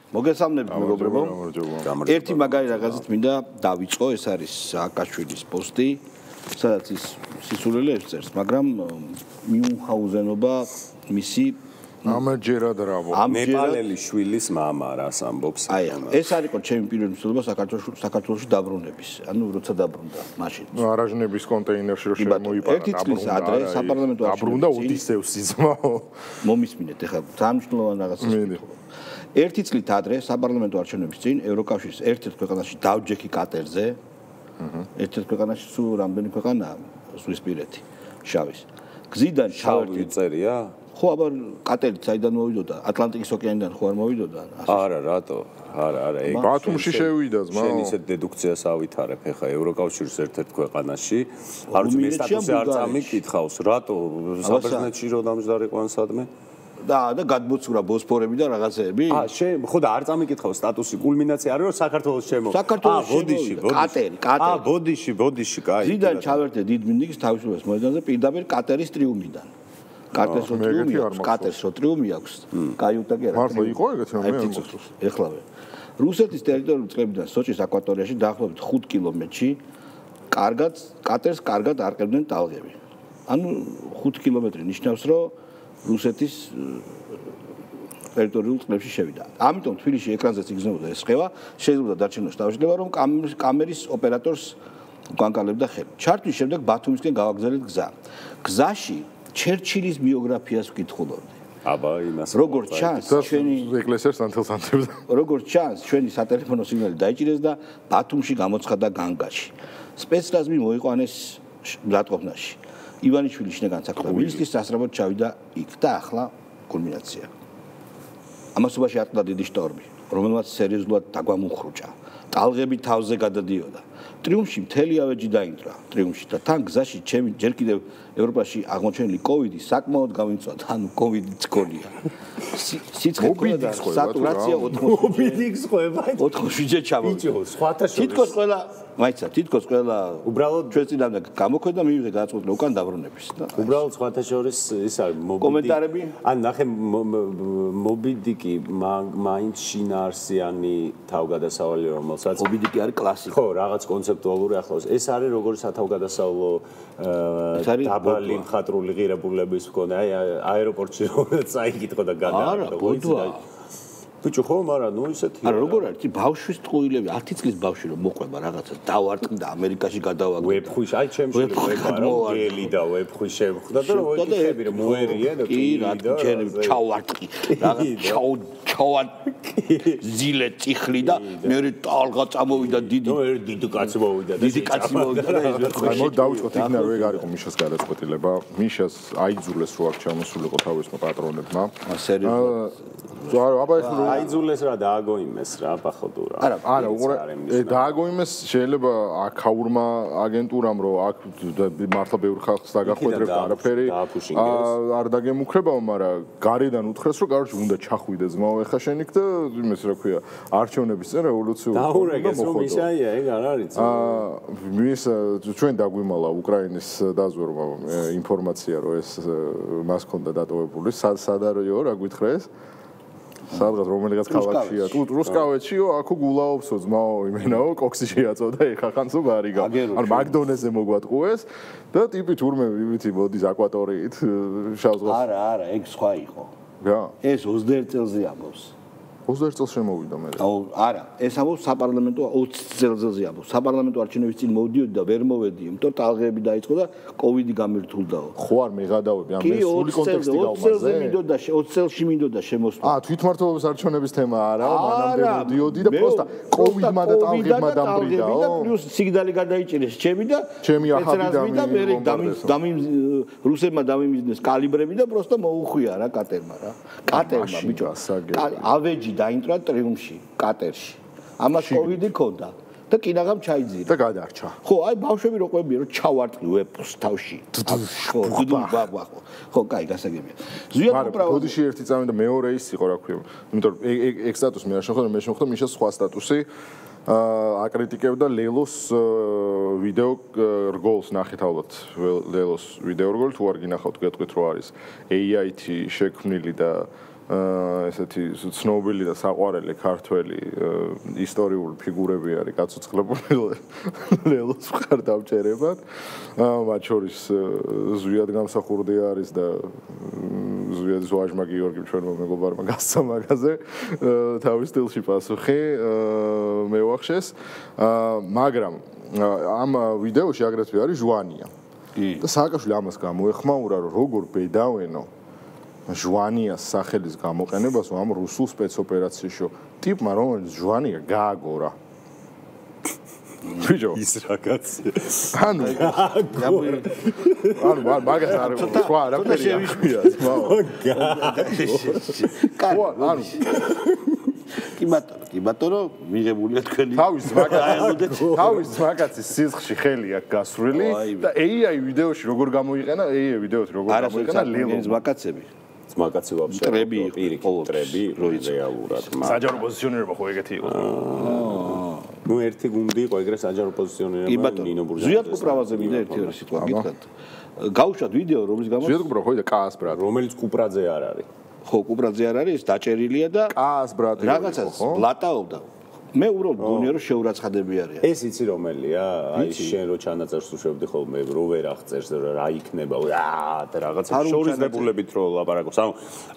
მოგესალმებით მეგობრებო. ერთი მაგარი რაღაცით მინდა დავიწყო, ეს არის სააკაშვილის პოსტი, სადაც ის სისულელეებს წერს, მაგრამ მიუნხაუზენობა მისი ამჯერად რავო. ნეპალელი შვილის მამა რას ამბობს? აი, ეს არისო ჩემი პირველი მსვლელობა საქართველოში დაბრუნების. ანუ როცა დაბრუნდა მაშინ. არაჟნების კონტეინერში რო შემოიპარა. ერთი წლის ადრე საპარლამენტო დაბრუნდა ოდისევსი ძმაო. მომისმინეთ ახლა სამშობლოვან რაღაცას ვიტყვა. ერთი წლით ადრე საპარლამენტო არჩევნების წინ ევროკავშირის ერთ-ერთ ქვეყანაში დავჯექი კატერზე. ერთ-ერთ ქვეყანაში სულ რამდენი ქვეყანაა ზღვისპირეთი შავის. გზიდან ჩავერდი წერია? ხო, აბა კატერით საიდან მოვიდოდა? ატლანტიკის ოკეანიდან ხო არ მოვიდოდა? არა, რატო? არა, ეგ ბათუმში შევიდა ძმა. შენ ისეთ დედუქციას ავითარებ ახლა ევროკავშირის ერთ-ერთ ქვეყანაში. არ ვიცი მე სტატუსი არ წამიკითხავს, რატო საბერძნეთში რო დამჯდარიყო ან სადმე? და გადმოცურა ბოსფორები და რაღაცეები? შენ ხო და არ წამიკითხავს სტატუსი კულმინაცია არის რომ საქართველოს შემო. ბოდიში, კატერი. ბოდიში, კაი. ზიდან ჩავერთე დიდ მინდიგის თავისუფლებას მოედანზე პირდაპირ კატერის ტრიუმიდან. კატერს ტრიუმი აქვს. კაიუტა კი არა. მართლა იყო ეგეთი რამე? ეხლავე. რუსეთის ტერიტორიული წყლებიდან სოჭის აკვატორიაში დაახლოებით 5 კილომეტრში კატერს კარგად არყევდნენ ტალღები. ანუ 5 კილომეტრი ნიშნავს რომ რუსეთის ტერიტორიულ წყლებში შევიდა. ამიტომ თბილისში ეკრანზეც იგრძნობდა ეს ხევა, შეიძლება დარჩენოს თავშედება, რომ კამერის ოპერატორს უკანკალებდა ხელი. ჩართვის შემდეგ ბათუმისკენ გავაგზავნეთ გზა. გზაში ჩერჩილის ბიოგრაფიას ვკითხულობდი. აბა, იმას. როგორც ჩანს, ჩვენი ეკლესიას ანთელს ანთებდა. როგორც ჩანს, ჩვენი სატელეფონო სიგნალი დაიჭირეს და ბათუმში გამოცხადა განგაში. სპეცრაზმი მოიყვანეს მზადყოფნაში. ივანიშვილი შინაგან საქმეთა მინისტრის სასწრაფოდ ჩავიდა იქ და ახლა კულმინაცია. ამასობაში ატყდა დიდი შტორმი, რომელმაც სერიოზულად დაგვამუხრუჭა. ტალღები თავზე გადადიოდა. ტრიუმფში მთელი ავეჯი დაინტრა ტრიუმფში და თან გზაში ჩემი ჯერ კიდევ ევროპაში აღმოჩენილი კოვიდი საკმაოდ გამიწვადა, ანუ კოვიდიც გქონია. სიცხე და სატურაცია 87-ზე ჩამოვიდა. ბიჭო, სხვათა შორის. თითქოს ყველა უბრალოდ ჩვენ წინამდე გამოქვე და მივიღე გადაწყვეტილება უკან დაბრუნების. უბრალოდ სხვათა შორის ის არის კომენტარები? ან ნახე მობიდიკი მაინც შინაარსიანი თავგადასავალი რომელსაც მობიდიკი არის კლასიკა. ხო, რაღაც კონცეპტუალური ახლავს. ეს არის როგორც სათავგადასავლო დაბალი მხატვრული ღირებულების მქონე, აი აეროპორტში რომელიც წაიკითხო და გადააგდო. ბიჭო ხო, მაგრამ ნუ ისეთი. არა, როგორ არის? ბავშვის ტყუილები 10 წლის ბავშვი რომ მოყვება რაღაცა დავარტყი და ამერიკაში გადავაგდო. ვებხვი, აი ჩემში ვებხვი გელი და ვებხვი შემხვდა და მოიქები რომ მოერია და კი, რა თქმა უნდა, ჩავარტყი. რაღაც ზილე წიხლი და მე ტალღა წამოვიდა დიდი. ნუ ერთ დიდი კაცი მოვიდა და დიდი კაცი მოვიდა და ეს ვერხი. აი დავიწყოთ იქნა რომ ეგ არისო მიშას გადაწყვეტილება. მიშას აიძულეს რო აქ ჩამოსულიყო თავისმა პატრონებმა. სერიოზულად. აბა ეს აიძულეს რა დააგოიმეს რა ბახოდურა. არა, უყურე დააგოიმეს შეიძლება აქაურმა აგენტურამ რომ აქ მართლა ბევრი ხალხს დაგახვედრებდა არაფერი არ დაგემუქრებაო, მაგრამ გარედან უთხრეს რომ კაროჩი უნდა ჩახვიდე ძმაო ეხა შენ იქ და იმეს რა ქვია არჩევნების წინ რევოლუციური დაურეგეს რომ ისაია ეგ არ არის. მის ჩვენ დაგვიმალა უკრაინის დაზვერვა ინფორმაცია რომ ეს მას ჰქონდა დატოვებული სად არისო რა გითხრეს სადღაც რომელიღაც ქალაქშია რუსკავეთშიო აქ გულაობსო ძმაო იმენაო კოქსი შეაწოდა ეხახანცო გარიგა ან მაგდონეზე მოგვატყუეს და ტიპი თურმე ვიცი მოდის აკვატორიით შავზღვას არა ეგ სხვა იყო რა ეს 21 წელზე ამბობს 21 წელს შემოვიდა მე არა ეს ამბობს საპარლამენტო 20 წელზე ამბობს საპარლამენტო არჩევნების წინ მოვდიოდი და ვერ მოვედი იმიტომ ტალღები დაიწყო და კოვიდი გამირთულდაო ხო არ მეღადავები ამ ეს სული კონტექსტი გავმაზე 20 წელზე მინდოდა 20 წელში მინდოდა შემოსვლა თვითმმართველობის არჩევნების თემა არაა მანამდე მოდიოდი და პროსტა კოვიდმა და ტალღებმა დამბრიდაო და პლუს სიგნალი გადაიჭირეს ჩემი და ჩემი ახალი და მე რუსებმა დამიმიზნეს კალიბრები და პროსტა მოუხვია რა კატერმა ბიჭო ავეჯი დაინტრა ტრიუმფში, კატერში. ამას კოვიდი ქონდა და კინაღამ ჩაიძირა. და გადარჩა. ხო, აი ბავშვები რო ყვებიან, რომ ჩავარტყი ვეპს თავში. ხო, ხო, კაი, გასაგებია. ზვიად უბრალოდ ბოდიში ერთი წამი და მეორე ის იყო, რა ქვია. იმიტომ რომ ეგ სტატუსი მე არ შეხვდა, მე შემხვდა მიშას სხვა სტატუსი. აკრიტიკებდა ლელოს ვიდეო რგოლს ნახეთ ალბათ ლელოს ვიდეო რგოლი თუ არ გინახავთ გეტყვით რომ არის AI-ით შექმნილი და ესეთი ცნობილი და საყვარელი ქართველი ისტორიული ფიგურები არის გაცოცხლებული ლელოს მხარ დავჭერებად. მათ შორის ზვიად გამსახურდი არის და ზვიადის ვაჟმა გიორგი ჩვენმა მეგობარმა გასცა მაგაზე თავის სტილში პასუხი მევახშეს. მაგრამ ამ ვიდეოში აგრეთვე არის ჟვანია. და სააკაშვილი ამას გამოეხმაურა, რომ როგორ ბედავენო ჟვანიას სახელის გამოყენებას ამ რუსულ სპეცოპერაციაშო ტიპმა რომელიც ჟვანია გააგორა. ბიჭო ის რაღაც ანუ მაგას არ სხვა არაფერი შეგვიშვია ანუ კი ბატონო მიღებულია თქვენი თავის მაგაცის სისხლში ხელი აქვს გასვრილი და AI ვიდეოში როგორ გამოიყენა AI ვიდეოთი როგორ გამოიყენა ლელოს მაკაცები მაგაცი ვაფშე ტრები ტრები რეალურად საჯარო პოზიციონირება ხო ეგეთი იყო ნუ ერთი გუნდი იყო ეგრე საჯარო პოზიციონირება ნინო ბურჟაძე ზვიად კუპრავაზე მინდა ერთი სიტყვა გითხრათ გავუშვათ ვიდეო რომლის გამო ზვიად კუპრავ ხო და კაას ბრატ რომელიც კუპრაძე არ არის ხო კუპრაძე არ არის დაჭერილია და კაას ბრატი რაღაცას ბლატაობდა მე უბრალოდ გონია რომ შეურაცხადები არიან ეს იცი რომელია აი შენ რო ჩანაწერს უშვებდი ხოლმე რო ვერ აღწერს რა იქნება და რაღაცა შორისდებულებით რო ლაპარაკობს ანუ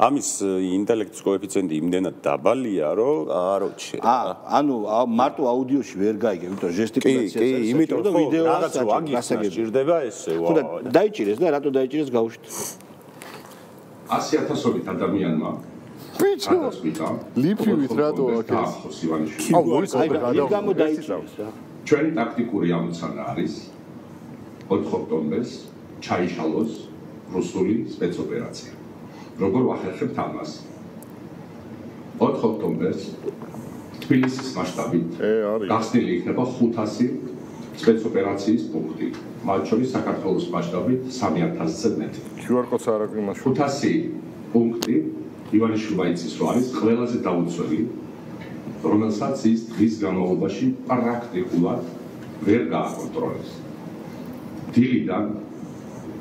ამის ინტელექტის კოეფიციენტი იმდენად დაბალია რომ აროჩი ანუ მარტო აუდიოში ვერ გაიგე იმიტომ ჟესტიკულაციას კი იმიტომ რომ ვიდეო რაღაც რო აგიხსნა ჭირდება ესე ხო და დაიჭირეს და რატო დაიჭირეს გავუშვით 100,000-ობით ადამიანმა ბიჭო ლიფივით რატო აქეს აუ მოიწოდე გადაიჭირეს რა ჩვენი ტაქტიკური ამოცანა არის 4 ოქტომბერს ჩაიშალოს რუსული სპეცოპერაცია როგორ ვახერხებთ ამას 4 ოქტომბერს თბილისის მასშტაბით გახსნილი იქნება 500 სპეცოპერაციის პუნქტი მათ შორის საქართველოს მასშტაბით 3000-ზე მეტი QR კოდს არ აქვს იმაში 500 პუნქტი ივანიშვილმა იცის რომ არის ყველაზე დაუცველი რომელსაც ის დღის განმავლობაში პრაქტიკულად ვერ გააკონტროლებს დილიდან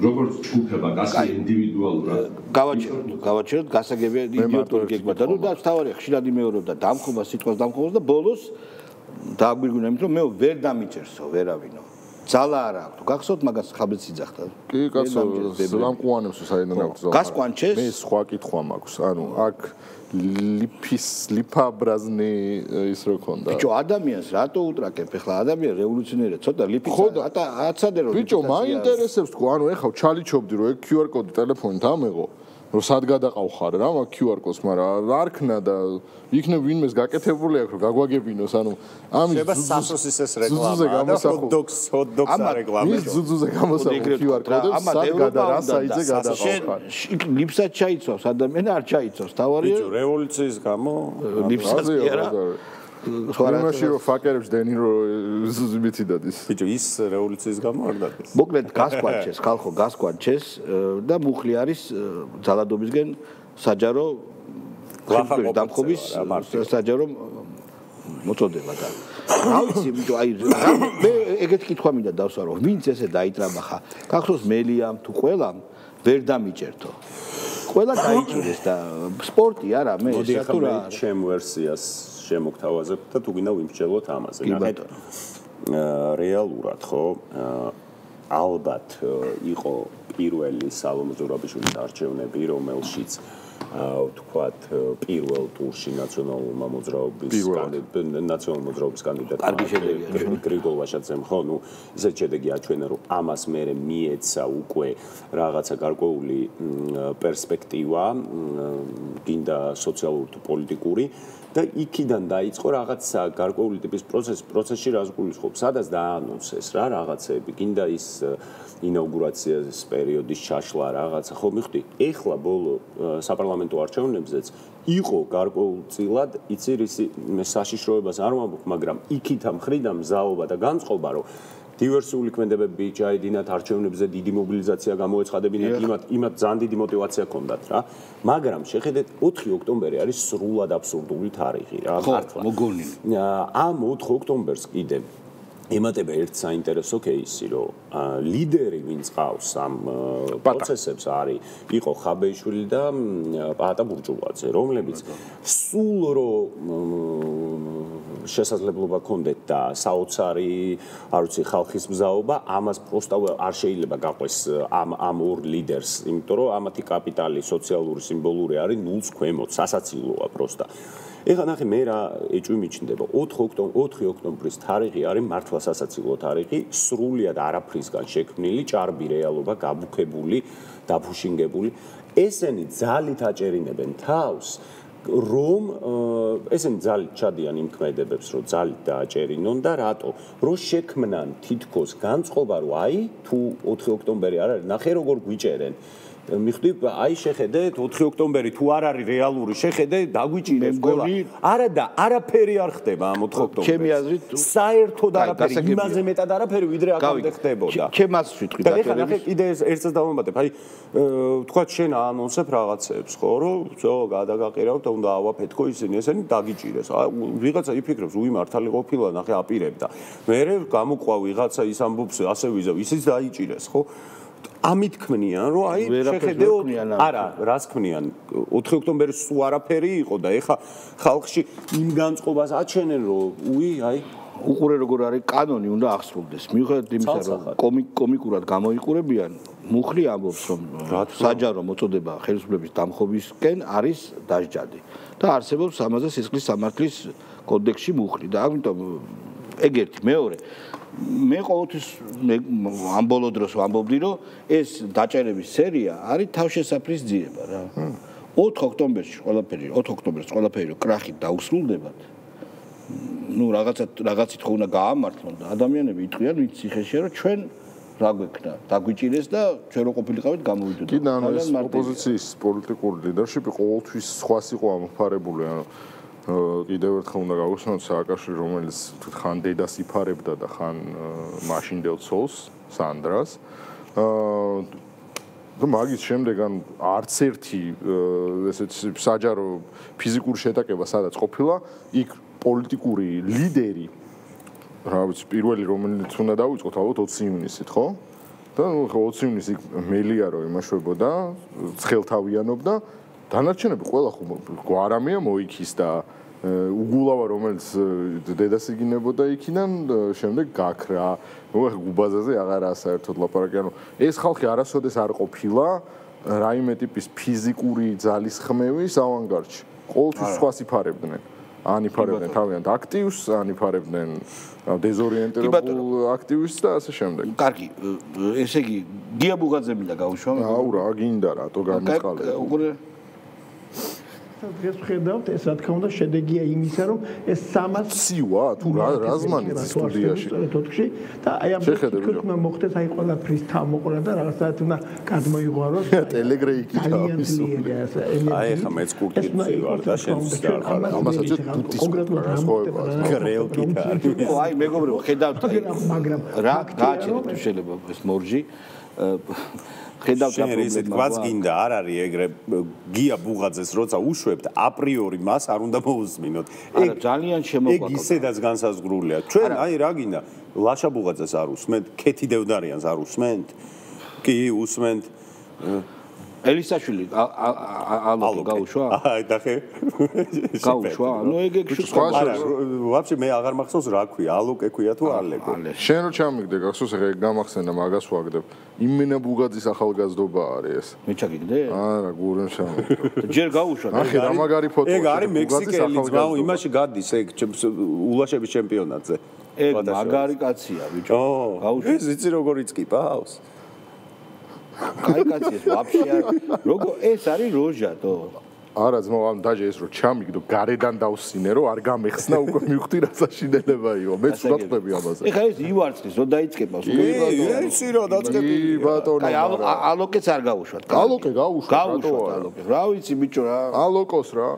როგორც ჯგუფებად ასე ინდივიდუალურად გავაჩეროთ გასაგებია იდიოტური გეგმა და ნუ და თავარი ხშირად იმეორებდა დამხობას სიტყვას დამხობას და ბოლოს დააგვირგვინა იმით რომ მე ვერ დამიჭერსო ვერავინო ძალა არ აქვს გახსოვთ მაგას ხაბეც იძახდა კი კაცო ლამყუანებს საერთოდ აქვს ზოლა გასკვანჩეს მე სხვა კითხვა მაქვს ანუ აქ ლიფაბრაზნი ის რო ქონდა ბიჭო ადამიანს რატო უტრაკებ ახლა ადამიანი რევოლუციონერია ცოტა ლიფი აცადე რომ ბიჭო მაინტერესებს თქო ანუ ეხლა ჩალიჩობდი რომ ეგ QR კოდი ტელეფონით ამეღო რომ სად გადაყავხარ რა მაგ QR კოდს მაგრამ არ ქნა და იქნებ ვინმეს გაკეთებული აქვს რომ გაგვაგებინოს ანუ ამის შეიძლება სასოსის ეს რეკლამა და hot dogs რეკლამა ის ზუზუზე გამოსახო QR კოდებს სად გადა რა საიძე გადაყავხარ ლიფსაც ჩაიცავს ადამიანი არ ჩაიცავს თავარია ბიჭო რევოლუციის გამო ლიფსაც კი არა ხوارაში რომ ფაკერებს დენი რომ ზუზმითი დადის ბიჭო ის რევოლუციის გამო არ დადის მოკლედ გასკვანჩეს ხალხო გასკვანჩეს და მუხლი არის ძალადობისგან საჯარო დამხობის საჯარო მოწოდება და რა ვიცი ბიჭო აი მე ეგეთ კითხვა მინდა დავსვარო ვინც ესე დაიტრაბახა გახსოვს მელიამ თუ ყველამ ვერ დამიჭერთო ყველა დაიჭირეს და სპორტი არა მე სატურა ჩემ ვერსიას შემოგთავაზებ და თუ გინდა ვიმსჯელოთ ამაზე ნახეთ რეალურად ხო ალბათ იყო პირველი სალომე ზურაბიშვილის არჩევნები რომელშიც ვთქვათ პირველ ტურში ნაციონალურმა მოძრაობის კანდიდატი გრიგოლ ვაშაძემ ხო ნუ ისეთ შედეგი აჩვენა რომ ამას მერე მიეცა უკვე რაღაცა გარკვეული პერსპექტივა გინდა სოციალური თუ პოლიტიკური და იქიდან დაიწყო რაღაცა გარკვეული ტიპის პროცესში რას გულისხმობ სადაც დაანონსეს რა რაღაცები გინდა ის ინაუგურაციის პერიოდის ჩაშლა რაღაცა ხო მიხდი ეხლა ბოლო საპარლამენტო არჩევნებზეც იყო გარკვეულწილად იცი რისი მე საშიშროებას არ ვამბობ მაგრამ იქით ამ მხრიდან მზაობა და განწყობა რომ დივერსიული ქმედებები ჩაედინათ არჩევნებზე დიდი მობილიზაცია გამოეცხადებინათ იმათ ძალიან დიდი мотиваცია ჰქონდათ რა მაგრამ შეხედეთ 4 ოქტომბერი არის სრულად აბსურდული თარიღი რა მართლა მოგონილი ამ 4 ოქტომბერს კიდე ემატება ერთ საინტერესო кейსი, რომ ლიდერი ვინც ყავს ამ პროცესებს იყო ხაბეიშვილი და პაატა ბურჯულაძე, რომლებიც სულ რომ შესაძლებლობა ჰქონდეთ და საოცარი, არ ვიცი, ხალხის მზაობა, ამას პროსტა არ შეიძლება გაყვეს ამ ორ ლიდერს, იმიტომ რომ ამათი კაპიტალი სოციალური სიმბოლური არის ნულს ქვემოთ, სასაცილოა პროსტა. ეხლა ნახე მე რა ეჭვი მიჩნდება 4 ოქტომბრის თარიღი არის მართლა სასაცილო თარიღი სრულიად არაფრისგან შექმნილი ჭარბი რეალობა გაბუქებული დაფუშინგებული ესენი ძალით აჭერინებენ თავს რომ ესენი ძალით ჩადიან იმ ქმედებებს რომ ძალით დააჭერინონ და რატო რომ შექმნან თითქოს განწყობა რომ აი თუ 4 ოქტომბერი არ არის ნახე როგორ გვიჭერენ მიხვდი აი შეხედეთ 4 ოქტომბერი თუ არ არის რეალური შეხედე დაგვიჭირეს ყველა არა და არაფერი არ ხდება ამ 4 ოქტომბერს ჩემი აზრით საერთოდ არაფერი იმაზე მეტად არაფერი ვიდრე აქამდე ხდებოდა ჩემ აზრს ვიტყვი და ეხლა კიდე ერთსაც დავამატებ აი თქვა შენ აანონსებ რაღაცებს ხო რომ ზო გადაგაყირავთ და უნდა ავაფეთქო ისინი ესენი დაგიჭირეს ვიღაცა იფიქრებს უიმართალი ყოფილა ნახე აპირებდა მე გამოყვა ვიღაცა ის ამბობს ასე ვიზავ ისიც დაიჭირეს ხო ამით ქმნიან რომ აი შეხედეო არა რას ქმნიან 4 ოქტომბერის სულ არაფერი იყო და ეხა ხალხში იმ განწყობას აჩენენ რომ უი აი უყურე როგორ არის კანონი უნდა ახსრულდეს მიუხედავად იმისა რომ კომიკურად გამოიყურებიან მუხლი ამბობს რომ საჯარო მოწოდება ხელისუფლების დამხობისკენ არის დასჯადი და არსებობს ამაზე სისხლის სამართლის კოდექსში მუხლი და ამიტომ ეგ ერთი მეორე მე ყოველთვის ამ ბოლო დროს ვამბობდი რომ ეს დაჭერების სერია არის თავშესაფრის ძიება რა 4 ოქტომბერში ყველაფერი კრახით დაუსრულდება ну რაღაცით ხო უნდა გაამართლონ და ადამიანები იტყვიან ვინც ციხეშია რომ ჩვენ რა გვექნა დაგვიჭირეს და ჩვენ რო ყოფილიყავით გამოვიდოდით კი და ეს ოპოზიციის პოლიტიკური ლიდერშიპი ყოველთვის სხვას იყო ამოფარებული ანუ კიდევ ერთხელ უნდა გავუსვათ სააკაშვილი რომელიც ხან დედას იფარებდა და ხან მაშინდელ ცოლს სანდრას და მაგის შემდეგ ან არც ერთი ესეც საჯარო ფიზიკური შეტაკება სადაც ყოფილა იქ პოლიტიკური ლიდერი რა ვიცი პირველი რომელიც უნდა დავიწყოთ ალბათ 20 ივნისით ხო და 20 ივნისით მელია რომ იმაშვებოდა ცხელთავიანობდა დანარჩენები ყველა ხო არამია მოიქის და უგულავა რომელიც დედას იგინებოდა იქიდან შემდეგ გაქრა ნუ გუბაზაზე აღარაა საერთოდ ლაპარაკი ანუ ეს ხალხი არასოდეს არ ყოფილა რაიმე ტიპის ფიზიკური ძალის ხმევის ავანგარდში ყოველთვის სხვას იფარებდნენ ან იფარებდნენ თავიანთ აქტივს ან იფარებდნენ დეზორიენტირებულ აქტივისტს და ასე შემდეგ კარგი ესე იგი გია ბუღაძე მინდა გავუშვა აუ რა გინდა რატო გამიწყალე დღეს ვხედავთ ეს რა თქმა უნდა შედეგია იმისა რომ ეს 300 ცივა თუ რა ზმანით სტუდიაში და აი ამ თქმა მოხდეს აი ყველაფრის თავმოყრა და რაღაცა უნდა გადმოიღვაროს ტელეგრეიკი აი ხა მეც კურკი ვარ და შენს და ამასაც კონკრეტულად გრეოკი ხო აი მეგობრებო ხედავთ მაგრამ რა გააჩერეთ თუ შეიძლება ეს მორჯი ხედავთ რა პრობლემა გვაც გინდა არ არის ეგრე გია ბუღაძეს როცა უშვებთ აპრიორი მას არ უნდა მოусმინოთ ეგ ძალიან შემოგვაქვს ეგ ისედაც განსაზღვრულია ჩვენ აი რა გინდა ლაშა ბუღაძეს არ უსმენთ ქეთი დევდარიანს არ უსმენთ კი უსმენთ ელისაშვილი ალო გაუშვა აი დახე გაუშვა ნუ ეგ ვაფშე მე აღარ მახსოვს რა ქვია ალოკე ქვია თუ ალეკო შენ რო ჩამიგდე გახსოვს ეგ გამახსენდა მაგას ვაგდებ იმენა ბუღაძის ახალგაზრდობა არის ეს მე ჩაგიგდე არა გურენ ჩამიგდე ჯერ გაუშვა ნახე რა მაგარი ფოტო ეგ არის მექსიკელი ძმაო იმაში გადის ეგ ულაშების ჩემპიონატზე ეგ მაგარი კაცია ბიჭო გაუშვა ეს იცი როგორ იწკიპავს კაი კაცი ეს ვაფშე არ როგორ ეს არის როჟა თო არა ძმო ამ დაჟე ეს რო ჩამიგდო გარედან დავსინე რომ არ გამეხსნა უკვე მივხვდი რა საშინელება იყო მე ცუდად ხვდები ამაზე ეხა ეს ივარცხის რო დაიწყებას ისი რა დაწყები ბატონო კაი ალოკეც არ გაუშვათ ალოკე გაუშვათ რატო არა რა ვიცი ბიჭო რა ალოკოს რა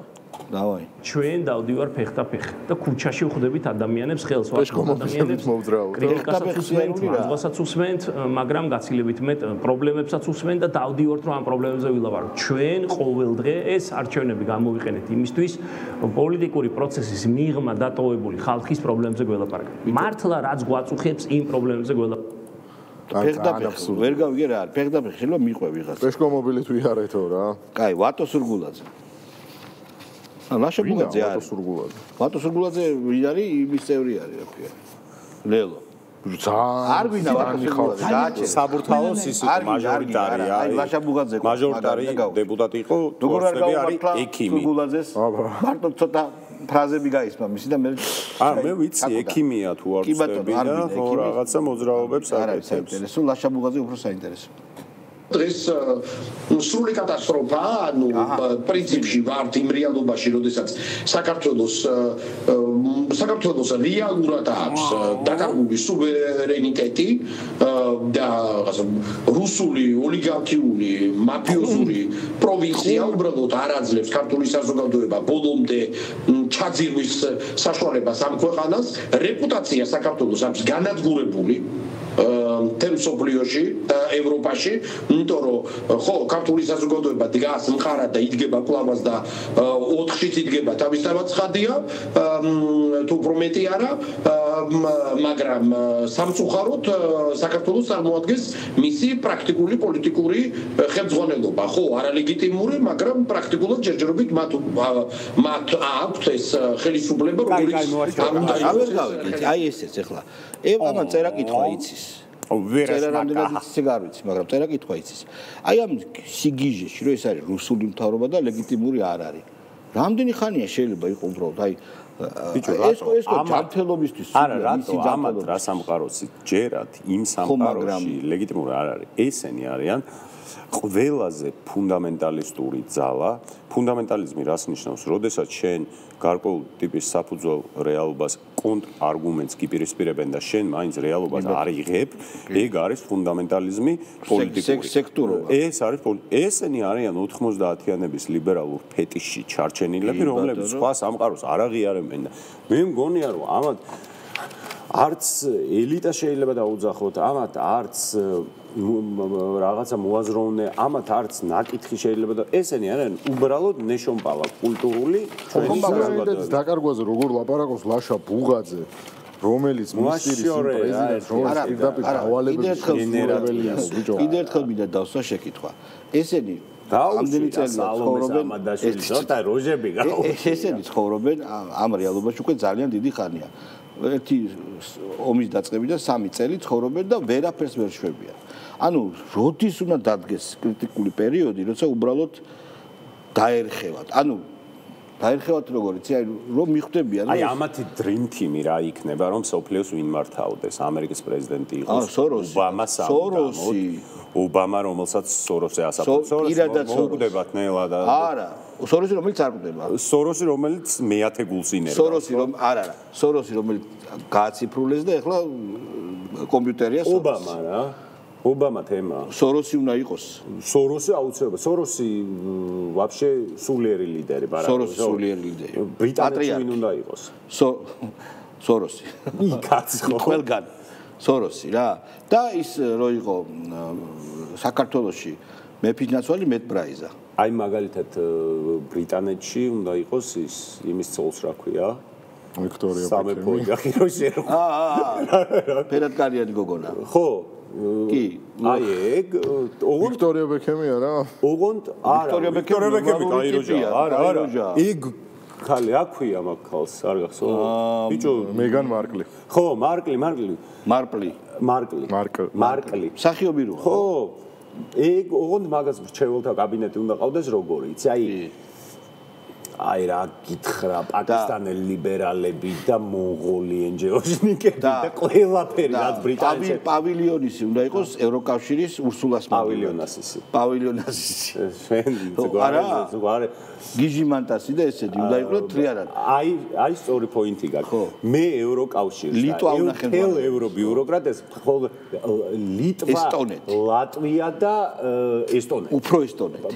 დავაი. ჩვენ დავდივარ ფეხდაფეხ და ქუჩაში ვხვდებით ადამიანებს ხელს ვაწყობთ ადამიანებს კრიტიკასაც უსმენთ, მადლობასაც უსმენთ, მაგრამ გაცილებით მეტ პრობლემებსაც უსმენთ და დავდივართ რომ ამ პრობლემებზე ვილაპარაკოთ. ჩვენ ყოველდღე ეს არჩევნები გამოვიყენეთ იმისთვის, რომ პოლიტიკური პროცესის მიღმა დატოვებული ხალხის პრობლემებზე გველაპარაკოთ. მართლა რაც გვაწუხებს იმ პრობლემებზე გველაპარაკოთ. ფეხდაფეხი ვერ გავიგე რა არის ფეხდაფეხი შეიძლება მიყვე ვიღაც. პეშკომობილით ვიარეთო რა. კაი, ვატო სურგულაძე. ლაშაბუგაძე არის. ვატო სურგულაძე ვინ არის? იმის წევრი არის, რა ქვია. ლელო. არ გვინდა ვატო სურგულაძე, გააჩერე. საბურთალოს ის მაჟორიტარი აი ლაშაბუგაძე მაჟორიტარი დეპუტატი იყო, თორსები არის ექიმი. სურგულაძეს მარტო ცოტა ფრაზები გაისმა მისი და მე მე ვიცი ექიმია თუ არ ვწდები და ხო რაღაცა მოძრაობებს აკეთებს. ეს ლაშაბუგაძე უფრო საინტერესო. დღეს სრული კატასტროფაა, ანუ პრინციპში ვართ იმ რეალობაში, როდესაც საქართველოს რეალურად აქვს დაკარგული სუვერენიტეტი და რუსული ოლიგარქიული მაფიოზული პროვინცია უბრალოდ არ აძლევს ქართული საზოგადოება ბოლომდე ჩაძირვის საშუალებას ამ ქვეყანას. რეპუტაცია საქართველოს აქვს განადგურებული თემსოფლიოში და ევროპაში, იმიტომ რომ ხო ქართული საზოგადოება დგას მყარად და იდგება კლავას და 4-შიც იდგება თავისთავად ცხადია, თუ უფრო მეტი არა, მაგრამ სამწუხაროდ საქართველოს წარმოადგენს მისი პრაქტიკული პოლიტიკური ხელმძღვანელობა. ხო, არალეგიტიმური, მაგრამ პრაქტიკულად ჯერჯერობით მათ აქვთ ეს ხელისუფლება, რომელიც არ უნდა გავიგეთ. აი ესეც ახლა. ამან წერა კითხვა იცის. წერა რამდენად იცის ეგ არ ვიცი, მაგრამ წერა კითხვა იცის. აი ამ სიგიჟეში, რომ ეს არის რუსული მთავრობა და ლეგიტიმური არ არის. რამდენი ხანია შეიძლება იყო უბრალოდ აი ეს ჯანმრთელობისთვის არა რატო ამათ რა სამყაროსი ჯერათ იმ სამყაროში ლეგიტიმური არ არის. ესენი არიან ყველაზე ფუნდამენტალისტური ძალა. ფუნდამენტალიზმი რას ნიშნავს? როდესაც შენ გარკვეულ ტიპის საფუძველ რეალობას კონტრ-არგუმენტს გიპირისპირებენ და შენ მაინც რეალობას არ იღებ, ეგ არის ფუნდამენტალიზმი პოლიტიკური. სექტურობა. ეს არის ესენი არიან 90-იანების ლიბერალურ ფეტიშში ჩარჩენილები, რომლებიც სხვა სამყაროს არ აღიარებენ და მე მგონია რომ ამათ არც ელიტა შეიძლება დაუძახოთ, ამათ არც რაღაცა მოაზროვნე, ამათ არც ნაკითხი შეიძლება და ესენი არიან უბრალოდ ნეშომპალა კულტურული ჩვენი საზოგადოების დაკარგვაზე როგორ ლაპარაკობს ლაშა ბუღაძე, რომელიც მინისტრის პრეზიდენტს რომელიც პირდაპირ დავალებების გენერალია ბიჭო. კიდევ ერთხელ მინდა დავსვა შეკითხვა. ესენი ამდენი წელია ცხოვრობენ ცოტა როჟები გაუშვია. ესენი ცხოვრობენ ამ რეალობაში უკვე ძალიან დიდი ხანია. ერთი ომის დაწყებიდან 3 წელი ცხოვრობენ და ვერაფერს ვერ შვებიან. ანუ როდის უნდა დადგეს კრიტიკული პერიოდი, როცა უბრალოდ დაერხევათ. ანუ დაერხევათ როგორიც, აი რომ მიხვდებიან აი ამათი dream team-ი რა იქნება, რომ სოფლიოს ვინ მართავდეს, ამერიკის პრეზიდენტი იყოს ობამა სოროსი. ობამა რომელსაც სოროსი ასაფრთხო. სოროსი მოუკვდებათ ნელა და არა, სოროსი რომელიც არ კვდება. სოროსი რომელიც მეათე გულს ინერგავს. სოროსი არა, სოროსი რომელიც გააციფრულეს და ეხლა კომპიუტერია სოროსი. ობამა რა. ობამა თემა. სოროსი უნდა იყოს. სოროსი აუცილებლად. სოროსი ვაფშე სულიერი ლიდერი, მაგრამ სოროსი სულიერი ლიდერი. ბრიტანეთში ვინ უნდა იყოს? სოროსი. იქაც ხო. ყველგან. სოროსი რა. და ის რო იყო საქართველოში მეფის ნაცვალი მეტბრაიზა. აი მაგალითად ბრიტანეთში უნდა იყოს ის იმის წოლს რა ქვია? ვიქტორია სამეფო ოჯახი რო შეერხვა. ფერადკარიანი გოგონა. ხო. კი. აი ეგ ვიქტორია ბექემი არა? ოღონდ არა. ვიქტორია ბექემი გაიროჯა. არა. ეგ ხალე აქვია მაგ ხალს არ გახსოვს? ბიჭო მეგან მარკლი. ხო, მარკლი. მარკლი. სახიობი რო. ხო. ეგ ოღონდ მაგას რჩეველთა კაბინეტი უნდა ყავდეს როგორი, იცი? აი რა გითხრა პაკისტანელი ლიბერალები და მონღოლი ენჯეოშნიკები და ყველაფერი რაც ბრიტანეთში პავილიონისი უნდა იყოს ევროკავშირის ურსულას პავილიონასისი არა გიჟიმანტასი და ესეთი უნდა იყოს თრიარად აი სწორი პოინტი გაქვს მე ევროკავშირს და ევრობიუროკრატეს ლიტვა ლატვია და ესტონეთი უფრო ესტონეთი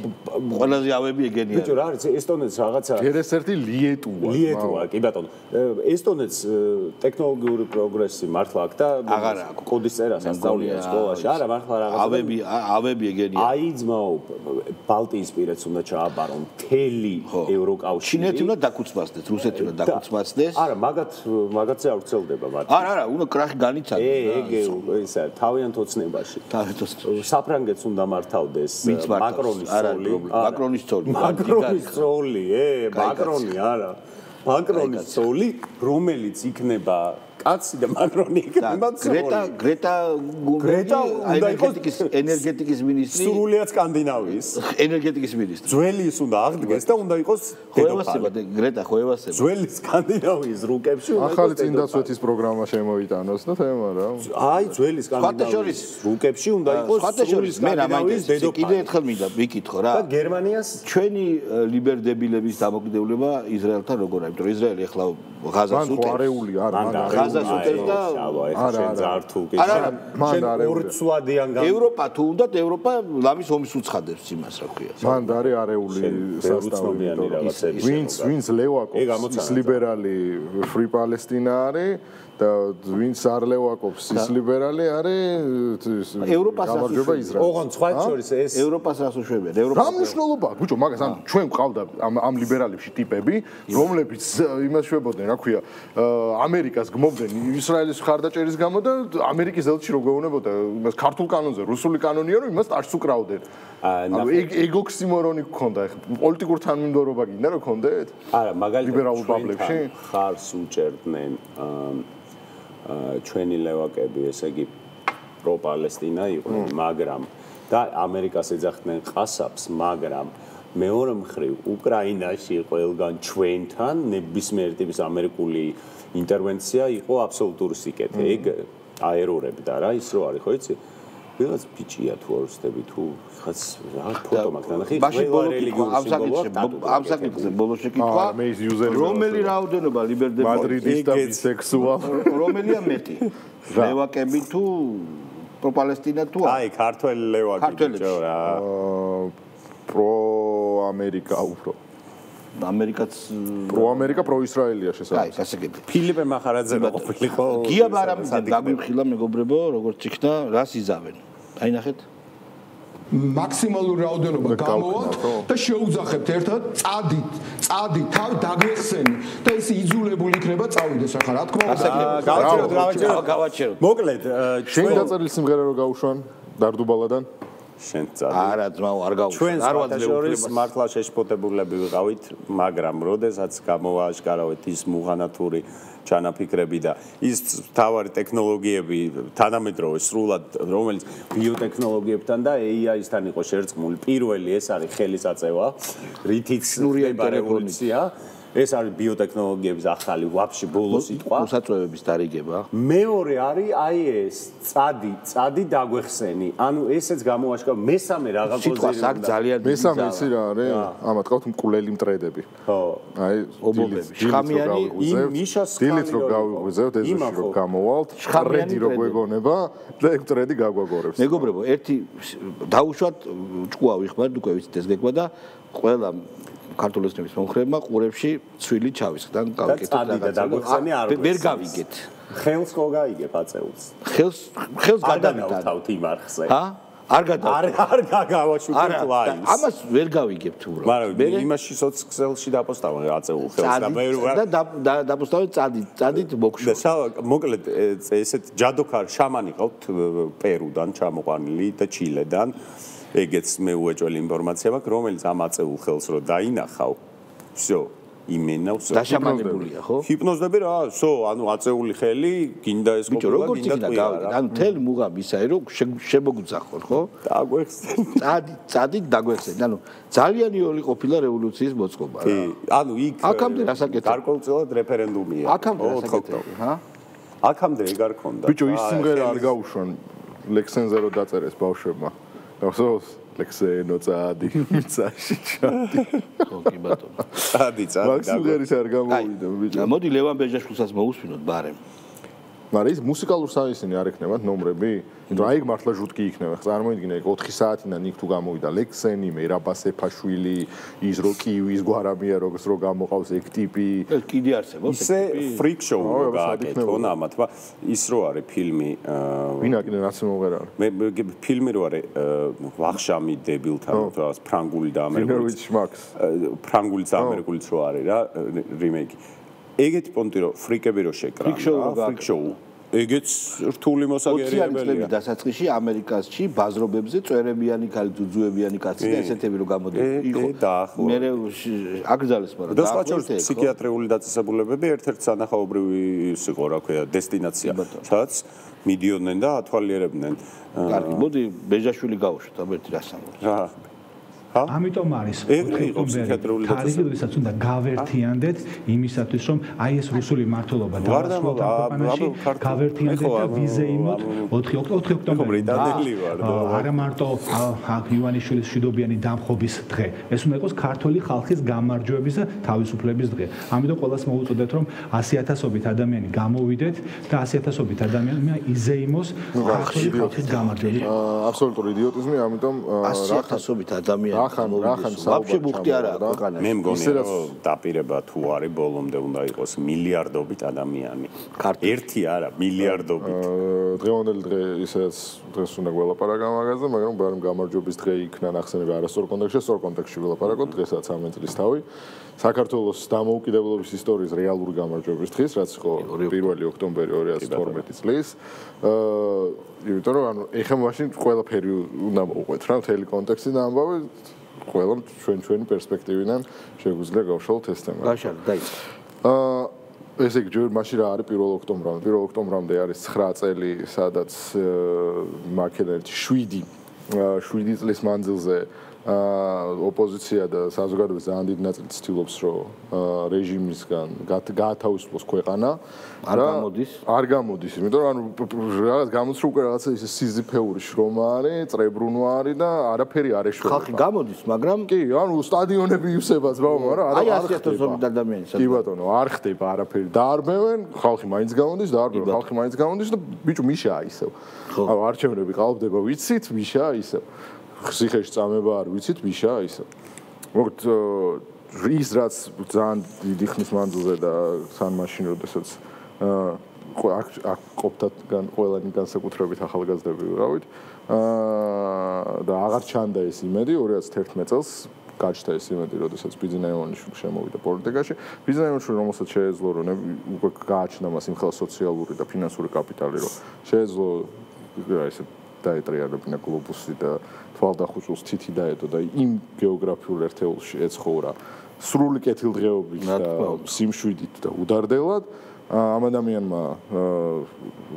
ყველაზე ავები ეგენია ბიჭო რა არის ესტონეთს რაღაცა ჯერ ერთი ლიეტუა. ლიეტუა, კი ბატონო. ესტონეთს ტექნოლოგიური პროგრესი მართლა აქვს და კოდის წერას ასწავლიან სკოლაში. არა, მართლა რაღაცა. ავები ეგენია. აი ძმაო, ბალტიის პირეთს უნდა ჩააბარონ მთელი ევროკავშირი. ჩინეთი უნდა დაკუცმასდეს, რუსეთი უნდა დაკუცმასდეს. არა, მაგათზე არ ვრცელდება მართლა. არა, უნდა კრახი განიცადოს. ეგ ისა თავიანთ ოცნებაში. საფრანგეთს უნდა მართავდეს მაკრონის ცოლი. მაკრონის ცოლი, რომელიც იქნება კაცი და მაკრონი იქნება ცოლი. გრეტა უნდა იყოს ენერგეტიკის მინისტრი. სრულიად სკანდინავიის ენერგეტიკის მინისტრი. ძველი ის უნდა აღდგეს და უნდა იყოს დედოფალი. გრეტა ხო ევასება. ძველი სკანდინავიის რუკებში უნდა ახალი წინდაცვეთის პროგრამა შემოიტანოს და თემა რა. აი ძველი სკანდინავიის რუკებში უნდა იყოს სრული სკანდინავიის დედოფალი. კიდე ერთხელ მინდა ვიკითხო რა. და გერმანიას ჩვენი ლიბერდებილების დამოკიდებულება ისრაელთან როგორ არის? იმიტომ რომ ისრაელი ახლა ღაზას უწევს. არეული არ ღაზას უწევს და ევროპა თუ უნდათ ევროპა ლამის ომის უცხადებს იმას რა ქვია. მან არის არეული სასტავი. ვინც ლევაკობს ის ლიბერალი Free Palestine არის და ვინც არ ლევაკობს ის ლიბერალი არის ევროპას გამარჯვება ისრაელს. ოღონდ სხვა შორის ეს ევროპას ასუშვებენ. რა მნიშვნელობა აქვს? ბიჭო, მაგას ან ჩვენ ყავდა ამ ლიბერალებში ტიპები, რომლებიც იმას შვებოდნენ, რა ქვია, ამერიკას გმობდნენ ისრაელის ხარდაჭერის გამო და ამერიკის ელჩი რო გვეუბნებოდა იმას ქართულ კანონზე, რუსული კანონია, რომ იმას ტაშს უკრავდნენ. ანუ ეგოქსიმორონი გქონდა, პოლიტიკურ თანმიმდევრობა გინდა რომ გქონდეთ? არა, მაგალითად ლიბერალურ ბაბლებში ხარს უჭერდნენ ჩვენი ლევაკები, ესე იგი პრო-პალესტინა იყვნენ, მაგრამ და ამერიკას ეძახდნენ ყასაბს, მაგრამ მეორე მხრივ უკრაინაში ყველგან ჩვენთან ნებისმიერ ტიპის ამერიკული ინტერვენცია იყო აბსოლუტური სიკეთე. ეგ აერორებდა რა, ის რო არის, ხო იცი? ვიღაც ბიჭია თუ არ ვსდები თუ ხაც რა ფოტო მაგთან ნახე, ყველა რელიგიური სიმბოლოა. ამ საკითხზე ბოლო შეკითხვა, რომელი რაოდენობა ლიბერდები მადრიდისტა ბისექსუალი, რომელია მეტი? ლევაკები თუ პრო-პალესტინა თუ აი, ქართველი ლევაკი რა. პრო-ამერიკა უფრო. ამერიკაც პრო-ამერიკა, პრო-ისრაელია შესაძლოა. აი, გასაგები. ფილიპე მახარაძე ყოფილიყო. გია ბარამიძე დაგვიხილა მეგობრებო, როგორც იქნა, რას იზავენ? აი ნახეთ. მაქსიმალური რაოდენობა გამოვათ და შეუძახებთ ერთად წადი თავი დაგვეხსენი და ის იძულებული იქნება წავიდეს ახლა რა თქმა უნდა გავაჩეროთ მოკლედ შენ დაწერილი სიმღერა რო გაუშვან დარდუბალადან შენ წადი არა ძმაო არ გავუშვან არ ვაძლევ მართლა შეშფოთებულები ვიყავით მაგრამ როდესაც გამოააშკარავეთ ის მუღანათური ჩანაფიქრები და ის თავარი ტექნოლოგიები თანამედროვე სრულად რომელიც ბიოტექნოლოგიებთან და AI-სთან იყო შერწყმული პირველი ეს არის ხელისაწევა რითიც ხდება რევოლუცია ეს არის ბიოტექნოლოგიების ახალი ვაფშე ბოლო სიტყვა უსაწვევების დარიგება მეორე არის აი ეს წადი დაგვეხსენი ანუ ესეც გამოაშკარავ მესამე რაღაც სიტყვას აქ ძალიან დიდი მესამე ისი რა არის ამათ ყავთ მკვლელი მტრედები ხო აი ობობები შხამიანი იმ მიშას დილით რო გავიღვიძებთ ეზოში რო გამოვალთ შხამიანი რო გვეგონება და ეგ მტრედი გაგვაგორებს მეგობრებო ერთი დაუშვათ ჭკუა ვიხმართ უკვე ვიცით ეს გეკვა და ყველა ქართულოსნების მომხრეებმა ყურებში ცვილი ჩავისხდან გავკეთეთ ვერ გავიგეთ ხელს ხო გაიგებ აწეულს ხელს გადავითავთ იმ არხზე არ გაგავაშუქოთ ლაივს ამას ვერ გავიგებთ უბრალოდ მაგრამ იმაში სოციალში დაპოსტავენ აწეულ ხელს და დაპოსტავენ წადით მოგშო მოკლედ ესეთ ჯადოქარ შამანი ყავთ პერუდან ჩამოყვანილი და ჩილედან ეგეც მე უეჭველი ინფორმაცია მაქვს რომელიც ამ აწეულ ხელს რო დაინახავ всё იმენავს დაშამანებულია ხო ჰიპნოზდები რა всё ანუ აწეული ხელი გინდა ეს ყოფილა გინდა გავიგეთ ანუ თელ მუღა ისაა რომ შემოგძახოთ ხო დაგვეხსენ წადი დაგვეხსენ ანუ ძალიან იოლი ყოფილა რევოლუციის მოწყობა რა ანუ იქ აქამდე რასაკეთებ გარკვეულწილად რეფერენდუმია აქამდე რასაკეთებ ჰა აქამდე ეგ არ ქონდა ბიჭო ის სიმღერა არ გაუშვან ლექსენზე რო დაწერეს ბავშვებმა გახსოვს ლექსენო წადი მიწაში ჩადი ხო კი ბატონო წადი მაქსიმერის არ გამოვიდა ბიჭო მოდი ლევან ბეჟაშვილსაც მოусვინოთ ბარემ მაგრამ ის მუსიკალურ საისინი არ ექნებათ ნომრები? იმიტომ აი მართლა ჟუტკი იქნება. წარმოიდგინე 4 საათიდან იქ თუ გამოვიდა ლექსენი, მერაბასეფაშვილი, ის რო კივის გვარამია როგორც რო გამოყავს ეგ ტიპი. კიდე არსებობს. ისე ფრიკ შოუ გააკეთონ ამათმა. ის რო არის ფილმი ვინაკინე რაც მომღერა. მე ფილმი რო არის ვახშამი დებილთან რაღაც ფრანგული და ამერიკული. ფრანგულიც ამერიკულიც რო არის რა რიმეიკი. ეგეთი პონტი რო ფრიკები რო შეკრა. ფრიკ შოუ. ეგეც რთული მოსაგერიებელია. 20 წლების დასაწყისში ამერიკაში ბაზრობებზე წვერებიანი ქალი თუ ძუებიანი კაცი და ესეთები რო გამოდიოდა. იყო მე აკრძალეს მაგრამ და სხვა შორის ფსიქიატრიული დაწესებულებები ერთ-ერთი სანახაობრივი იყო რა ქვია დესტინაცია სადაც მიდიოდნენ და ათვალიერებდნენ. კარგი მოდი ბეჟაშვილი გავუშვით ამერტი რასამბობს. რა ამიტომ არის თარიღი, ვისაც უნდა გავერთიანდეთ იმისათვის, რომ აი ეს რუსული მმართველობა დავასრულოთ ამ ქვეყანაში, გავერთიანდეთ და ვიზეიმოთ 4 ოქტომბერი. არა მარტო ივანიშვილის მშვიდობიანი დამხობის დღე, ეს უნდა იყოს ქართული ხალხის გამარჯვების და თავისუფლების დღე. ამიტომ ყველას მოუწოდეთ, რომ 100,000-ობით ადამიანი გამოვიდეთ და 100,000-ობით ადამიანი იზეიმოს ქართული ხალხის გამარჯვებით. აბსოლუტური იდიოტიზმი, ამიტომ 100,000-ობით ადამიანი ვაფშე ბუხტი არაა ქვეყანაში. მე მგონი რომ დაპირება თუ არის ბოლომდე უნდა იყოს მილიარდობით ადამიანი. ერთი არა, მილიარდობით. დღევანდელი დღე ისეც დღეს უნდა გველაპარაკო მაგაზე, მაგრამ ბარემ გამარჯვების დღე იქნა ნახსენები არასწორ კონტექსტში, სწორ კონტექსტში ველაპარაკოთ, დღესაც 13 წლის თავი. საქართველოს დამოუკიდებლობის ისტორიის რეალური გამარჯვების დღის, რაც იყო 1 ოქტომბერი 2012 წლის. იმიტომ რომ ანუ ეხლა მაშინ ყველაფერი უნდა მოუყვეთ რა, მთელი კონტექსტი და ამბავი ყველა ჩვენი პერსპექტივიდან შეგვიძლია გავშალოთ ეს თემა. გაშალ, დაიწყო. ესე იგი ჯერ მაშინ რა არის 1 ოქტომბრამდე? 1 ოქტომბრამდე არის 9 წელი, სადაც მაქედონიაში 7 წლის მანძილზე ოპოზიცია და საზოგადოების ძალიან დიდი ნაწილი ცდილობს, რომ რეჟიმისგან გაათავისუფლოს ქვეყანა. არ გამოდის, იმიტომ რომ ანუ რაღაც გამოდის, რომ უკვე რაღაცა ისე სიზიფეური შრომა არის, წრებრუნვა არის და არაფერი არ ეშვება. ხალხი გამოდის, მაგრამ კი, ანუ სტადიონები ივსებაც, მაგრამ აი 100,000-ობით ადამიანი. კი ბატონო, არ ხდება არაფერი. დაარბევენ, ხალხი მაინც გამოდის, დაარბევენ, ხალხი მაინც გამოდის და ბიჭო მიშაა ისევ. ანუ არჩევნები ყალბდება, ვიცით, მიშაა ისევ. ხსიხეში წამება არ ვიცით, მიშაა ისევ. მოკლედ ის რაც ძალიან დიდი ხნის მანძილზე და თან მაშინ როდესაც აქ ყოფთათ ყველანი განსაკუთრებით ახალგაზრდები ვიყავით და აღარ ჩანდა ეს იმედი 2011 წელს გაჩნდა ეს იმედი, როდესაც ბიძინა ივანიშვილი შემოვიდა პოლიტიკაში. ბიძინა ივანიშვილი რომელსაც შეეძლო რომ უკვე გააჩნდა მას იმ ხელს სოციალური და ფინანსური კაპიტალი, რომ შეეძლო ესე დაეტრიალებინა გლობუსი და თვალდახუჭულს თითი დაედო და იმ გეოგრაფიულ ერთეულში ეცხოვრა სრული კეთილდღეობით და სიმშვიდით და udardელად. ამ ადამიანმა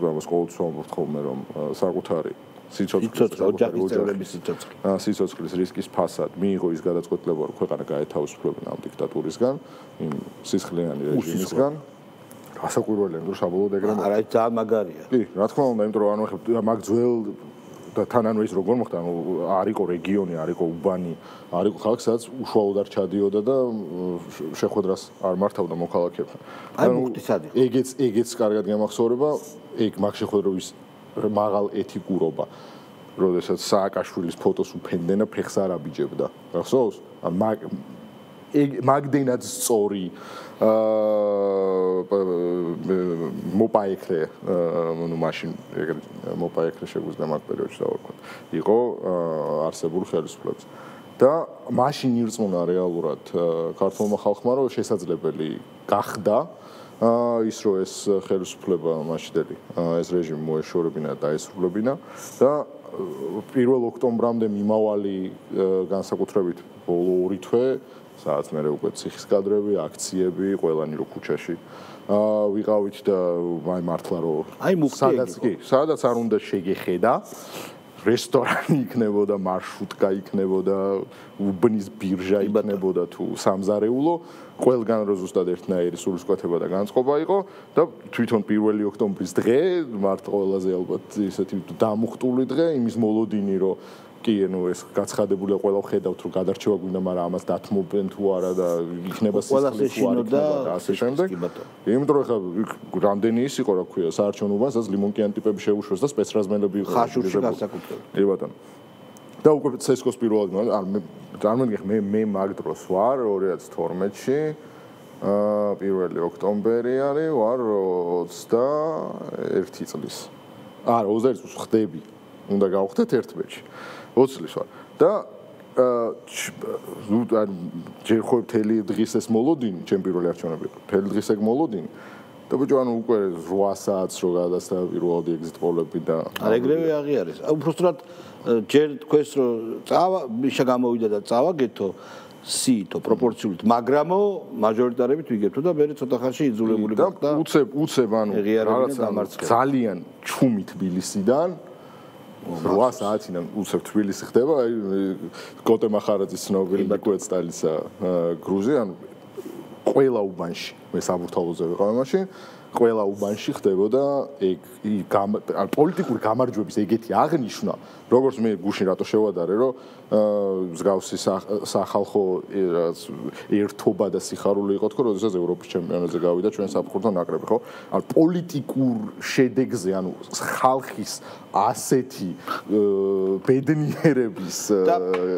რამოს ყოველთვის ვამბობთ ხოლმე რომ საკუთარი სიცოცხლის რისკის ფასად მიიღო ის გადაწყვეტილება, რომ ქვეყანა გაეთავისუფლებინა ამ დიქტატურისგან, იმ სისხლიანი რეჟიმისგან. ასაკვირველია, რომ საბოლოოდ ეგრე არა, ძალიან მაგარია. კი, რა თქმა უნდა, იმიტომ რომ ანუ მაგ ძველ და თან ანუ ის როგორ მოხდა, ანუ არისო რეგიონი, არისო უბანი, არისო ხალხი, სადაც უშუალოდ არ ჩადიოდა და შეხვედრას არ მართავდა მოქალაქეებთან. აი მუხტი სად იყო? ეგეც კარგად გამახსოვრება, ეგ მაგ შეხვედრების მაღალ ეთიკურობა, როდესაც სააკაშვილის ფოტოს უფენდნენ და ფეხს არ აბიჯებდა. გახსოვს? მაგდენად სწორი მოპაექრე ნუ მაშინ ეგრე მოპაექრე შეგვიძლია მაგ პერიოდში დავარქვათ. იყო არსებული ხელისუფლების და მაშინ ირწმუნა რეალურად ქართულმა ხალხმა, რომ შესაძლებელი გახდა ის რომ ეს ხელისუფლება მაშინდელი ეს რეჟიმი მოეშორებინა და დაესრულებინა და 1 ოქტომბრამდე მიმავალი განსაკუთრებით ბოლო 2 თვე სადაც მე უკვე ციხის კადრები, აქციები, ყველანი რო ქუჩაში ვიყავით და აი მართლა რომ სადაც არ უნდა შეგეხედა რესტორანი იქნებოდა, მარშრუტკა იქნებოდა, უბნის ბირჟა იქნებოდა თუ სამზარეულო ყველგან რო ზუსტად ერთნაირი სულისკვეთება და განწყობა იყო და თვითონ 1 ოქტომბრის დღე მართ ყველაზე ალბათ ისეთი დამუხტული დღე იმის მოლოდინი რომ კი ანუ ეს გაცხადებული ყველა ხედავთ რომ გადარჩევა გვინდა მაგრამ ამას დათმობენ თუ არა და იქნება სისხლის თუ არა და ასე შემდეგ იმიტომ რომ ხა რამდენი ის იყო რა ქვია საარჩევნო უბანსაც ლიმონკიან ტიპები შეუშვეს და სპეცრაზმელები ხაშურში განსაკუთრებით კი ბატონო და უკვე ცესკოს პირველად არ მე მაგ დროს ვარ 2012-ში 1 ოქტომბერი არის ვარ 21 წლის არა 21 წლის ხდები უნდა გავხდეთ ერთბეთში 20 წლის ვარ და ჯერ ხო მთელი დღის ეს მოლოდინი ჩემ პირველი არჩევნები მთელი დღის ეგ მოლოდინი და ბიჭო ანუ უკვე 8 საათს რო გადასცა პირველი ეგზიტ პოლები და არა ეგრევე აღიარეს უბრალოდ ჯერ თქვენს რომ წავა მიშა გამოვიდა და წავა გეთო სიტო პროპორციულად მაგრამ მაჟორიტარებით ვიგებთო და მე ცოტა ხანში იძულებული გახდა უცებ ანუ რაღაც ძალიან ჩუმი თბილისიდან 8 საათიდან უცებ თბილისი ხდება აი კოტე მახარაძის ცნობილი კვეცტალისა გრუზი ანუ ყველა უბანში მე საბურთალოზე ვიყავ მაშინ ყველა უბანში ხდებოდა ეგ პოლიტიკური გამარჯვების ეგეთი აღნიშვნა როგორც მე გუშინ რატო შევადარე რომ მსგავსი სახალხო ერთობა და სიხარული იყო თქო როდესაც ევროპის ჩემპიონატზე გავიდა ჩვენ საფეხბურთო ნაკრები ხო ან პოლიტიკურ შედეგზე ანუ ხალხის ასეთი ბედნიერების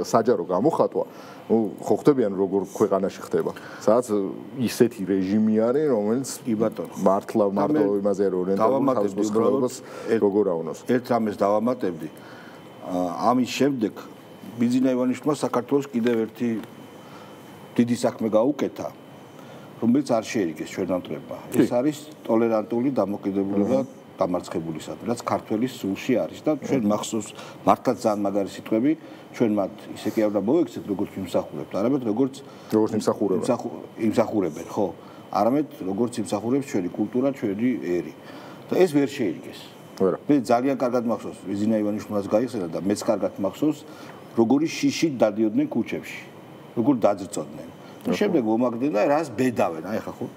საჯარო გამოხატვა ხო ხდებიან როგორ ქვეყანაში ხდება სადაც ისეთი რეჟიმი არის რომელიც კი ბატონო მართლა მარტო იმაზე რომ ორიენტირებას როგორ ავნოს ერთ რამეს დავამატებდი ამის შემდეგ ბიძინა ივანიშვილმა საქართველოს კიდევ ერთი დიდი საქმე გაუკეთა რომელიც არ შეერიგეს ჩვენამდღებმა ეს არის ტოლერანტული დამოკიდებული და დამარცხებულისადმი რაც ქართველის სულში არის და ჩვენ მახსოვს მართლაც ძალიან მაგარი სიტყვები ჩვენ მათ ისე კი არ დავექცეთ როგორც იმსახურებთ არამედ როგორც იმსახურებენ ხო არამედ როგორც იმსახურებს ჩვენი კულტურა ჩვენი ერი და ეს ვერ შეერიგეს მე ძალიან კარგად მახსოვს ბიძინა ივანიშვილმაც გაიხსენა და მეც კარგად მახსოვს როგორი შიში დადიოდნენ ქუჩებში როგორ დაძრწოდნენ და შემდეგ მომაგდნენ და რას ბედავენ აი ხა ხო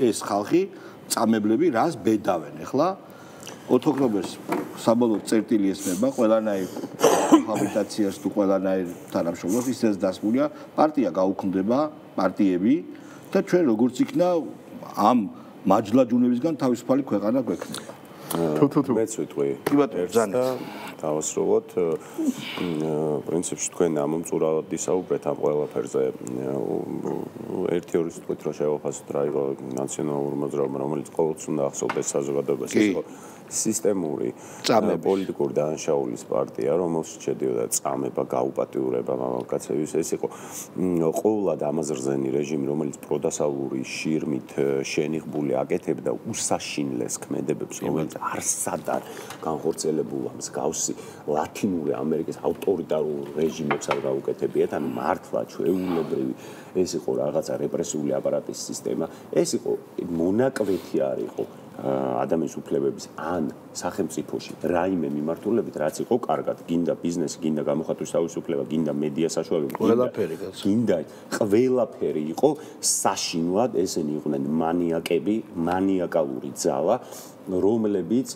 ეს ხალხი წამებლები რას ბედავენ ახლა 4 ოქტომბერს საბოლოო წერტილი ესმება ყველანაირ ჰაბიტაციას თუ ყველანაირ თანამშრომლობას ისეც დასმულია პარტია გაუქმდება პარტიები და ჩვენ როგორც იქნა ამ მაჯლაჯუნებისგან თავისუფალი ქვეყანა გვექნება თუ მეც ვიტყვი კი ბატონო ძალიან დავასრულოთ პრინციპში თქვენ ამომწურავად ისაუბრეთ ამ ყველაფერზე ერთი ორი სიტყვით რომ შევაფასოთ რა იყო ნაციონალური მოძრაობა რომელიც ყოველთვის უნდა ახსოვდეს საზოგადოებას ის იყო სისტემური პოლიტიკური დანაშაულის პარტია რომელშიც შედიოდა წამება გაუპატიურება მამაკაცების ეს იყო ყოველად ამაზრზენი რეჟიმი რომელიც პროდასავლური შირმით შენიღბული აკეთებდა უსაშინლეს ქმედებებს რომელიც არსად განხორციელებულა მსგავსი ლათინური ამერიკის ავტორიტარულ რეჟიმებს არ გაუკეთებიათ ანუ მართლა ჩვეულებრივი ეს იყო რაღაცა რეპრესიული აპარატის სისტემა ეს იყო მონაკვეთი არ იყო ადამიანის უფლებების ან სახელმწიფოში რაიმე მიმართულებით რაც იყო კარგად გინდა ბიზნესი გინდა გამოხატვის თავისუფლება გინდა მედია საშუალებები გინდა ყველაფერი იყო საშინლად ესენი იყვნენ მანიაკები მანიაკალური ძალა რომლებიც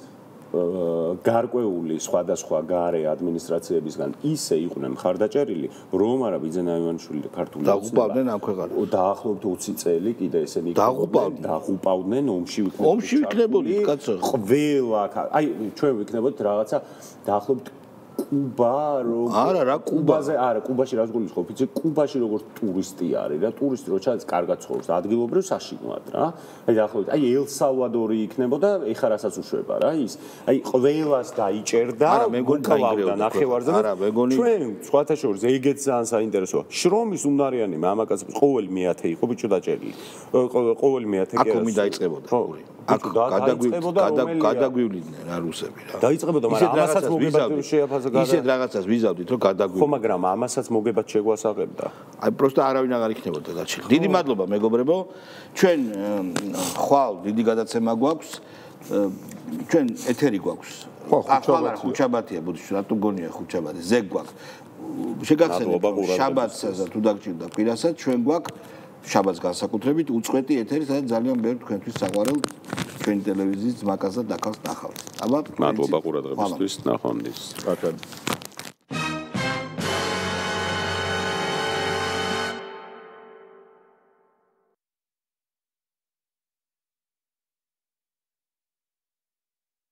გარკვეული სხვადასხვა გარე ადმინისტრაციებისგან ისე იყვნენ ხარდაჭერილი, რომ არა ბიძინა ივანიშვილი ქართული დაღუპავდნენ ამ ქვეყანას. დაახლოებით 20 წელი კიდე ესენი დაღუპავდნენ ომში ვიქნებოდით, კაცო. ყველა აი ჩვენ ვიქნებოდით რაღაცა დაახლოებით კუბა რომ არა კუბაზე არა კუბაში რაც გულისხმობ იცი კუბაში როგორც ტურისტი არის რა ტურისტი რო ჩადის კარგად ცხოვრობს ადგილობრივ საშინლად რა აი დაახლოებით აი ელ-სალვადორი იქნებოდა ეხა რასაც უშვება რა ის აი ყველას დაიჭერდა არა მე მგონი გაიგრევდა ნახევარზე არა მე მგონი ჩვენ სხვათა შორის ეგეც ძალიან საინტერესოა შრომის უნარიანი მამაკაცების ყოველი მეათე იყო ბიჭო დაჭერილი ყოველი მეათე კი არა აქ ომი დაიწყებოდა აქ გადაგვივლიდნენ რა რუსები რა დაიწყებოდა მაგრამ ამასაც მოგებათ შეაფასა ისეთ რაღაცას ვიზავდით რომ გადაგვივლიდნენ ხო მაგრამ ამასაც მოგებათ შეგვასაღებდა აი პროსტა არავინ აღარ იქნებოდა დაჭერილი დიდი მადლობა მეგობრებო ჩვენ ხვალ დიდი გადაცემა გვაქვს ჩვენ ეთერი გვაქვს ახლა ხუჩაბათია ბუდში რატო გონია ხუჩაბათი ზეგ გვაქვს შეგახსენებთ შაბათსა თუ დაგჭირდა პირასაც ჩვენ გვაქვს შაბათს განსაკუთრებით უწყვეტი ეთერი, სადაც ძალიან ბევრი თქვენთვის საყვარელ ჩვენი ტელევიზიის ძმაკას და დაკავს ნახავთ. აბა, მადლობა ყურადღებისთვის, ნახვამდის. ბატონო